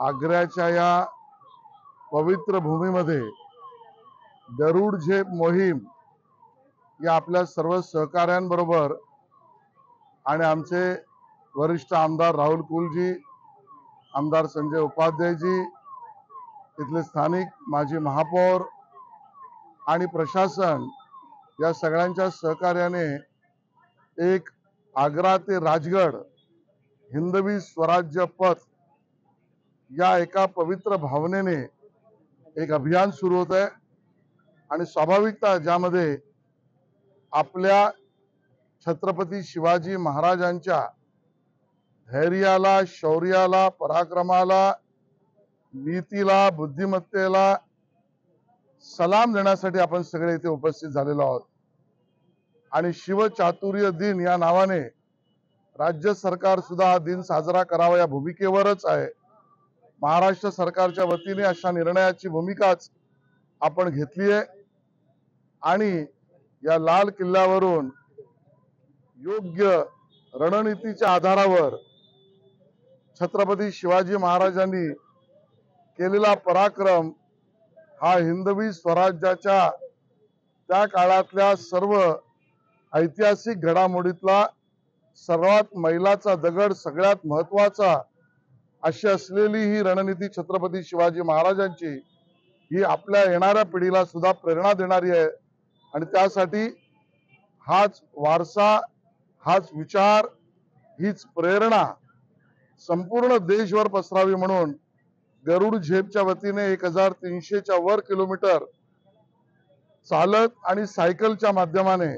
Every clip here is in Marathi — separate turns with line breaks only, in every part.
आग्र्याच्या या पवित्र भूमीमध्ये गरुड झेप मोहीम या आपल्या सर्व सहकाऱ्यांबरोबर आणि आमचे वरिष्ठ आमदार राहुल कुलजी, आमदार संजय उपाध्यायजी, इथले स्थानिक माजी महापौर आणि प्रशासन या सगळ्यांच्या सहकार्याने एक आग्रा ते राजगड हिंदवी स्वराज्य पथ या एका पवित्र भावनेने एक अभियान सुरू होत आहे आणि स्वाभाविकता ज्यामध्ये आपल्या छत्रपती शिवाजी महाराजांच्या धैर्याला, शौर्याला, पराक्रमाला, नीतीला, बुद्धिमत्तेला सलाम देण्यासाठी आपण सगळे इथे उपस्थित झालेलो आहोत। आणि शिवचातुर्य दिन या नावाने राज्य सरकार सुद्धा हा दिन साजरा करावा या भूमिकेवरच आहे। महाराष्ट्र सरकारच्या वतीने अशा निर्णयाची भूमिकाच आपण घेतली आहे आणि या लाल किल्ल्यावरून योग्य रणनीतीच्या आधारावर छत्रपती शिवाजी महाराजांनी केलेला पराक्रम हा हिंदवी स्वराज्याच्या त्या काळातल्या सर्व ऐतिहासिक घडामोडीतला सर्वात मैलाचा दगड, सगळ्यात महत्वाचा अशी असलेली ही रणनीती छत्रपती शिवाजी महाराजांची ही आपल्या येणाऱ्या पिढीला सुद्धा प्रेरणा देणारी आहे आणि त्यासाठी हाच वारसा, हाच विचार, हीच प्रेरणा संपूर्ण देशभर पसरावी म्हणून गरुड झेपच्या वतीने 1300च्या वर किलोमीटर चालत आणि सायकलच्या माध्यमाने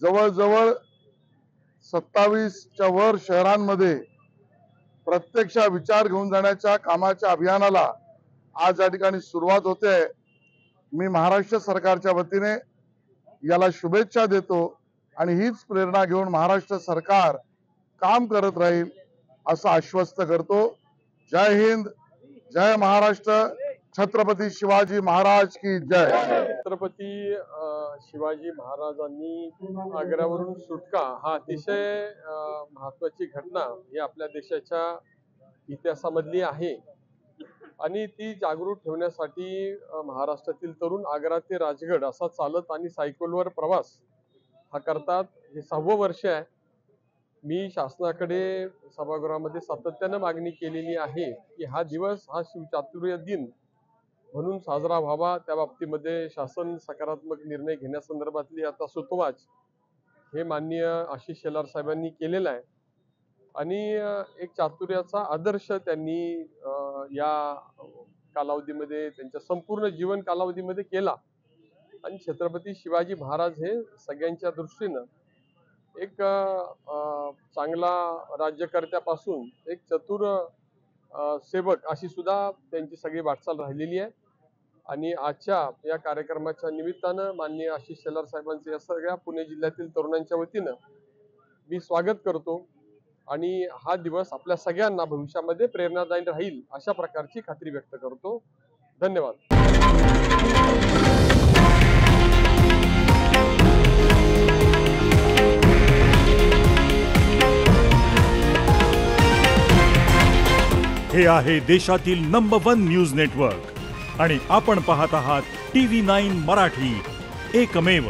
जवळजवळ 27च्या वर शहरांमध्ये प्रत्यक्ष विचार घेऊन जाण्याच्या कामाच्या अभियानाला आज या ठिकाणी सुरुवात होते। मी महाराष्ट्र सरकारच्या वतीने याला शुभेच्छा देतो आणि हीच प्रेरणा घेऊन महाराष्ट्र सरकार काम करत राहील असं आश्वस्त करतो। जय हिंद, जय महाराष्ट्र, छत्रपती शिवाजी महाराज की जय।
छत्रपती शिवाजी महाराजांनी आग्र्यावरून सुटका हा अतिशय महत्वाची घटना ही आपल्या देशाच्या इतिहासामधली आहे आणि ती जागृत ठेवण्यासाठी महाराष्ट्रातील तरुण आग्रा ते राजगड असा चालत आणि सायकलवर प्रवास हा करतात। हे 6वं वर्ष आहे। मी शासनाकडे सभागृहामध्ये सातत्याने मागणी केलेली आहे की हा दिवस हा शिवचातुर्य दिन म्हणून साजरा व्हावा। त्या बाबतीमध्ये शासन सकारात्मक निर्णय घेण्यासंदर्भातली आता सुतोवाच हे माननीय आशिष शेलार साहेबांनी केलेला आहे आणि एक चातुर्याचा आदर्श त्यांनी या कालावधीमध्ये त्यांच्या संपूर्ण जीवन कालावधीमध्ये केला आणि छत्रपती शिवाजी महाराज हे सगळ्यांच्या दृष्टीनं एक चांगला राज्यकर्त्यापासून एक चतुर सेवक अशी सुद्धा त्यांची सगळी वाटचाल राहिलेली आहे आणि आजच्या या कार्यक्रमाच्या निमित्तानं माननीय आशिष शेलार साहेबांचे या सगळ्या पुणे जिल्ह्यातील तरुणांच्या वतीनं मी स्वागत करतो आणि हा दिवस आपल्या सगळ्यांना भविष्यामध्ये प्रेरणादायी राहील अशा प्रकारची खात्री व्यक्त करतो। धन्यवाद।
हे आहे देशातील नंबर 1 न्यूज नेटवर्क आणि आपण पाहत आहात TV9 मराठी, एकमेव।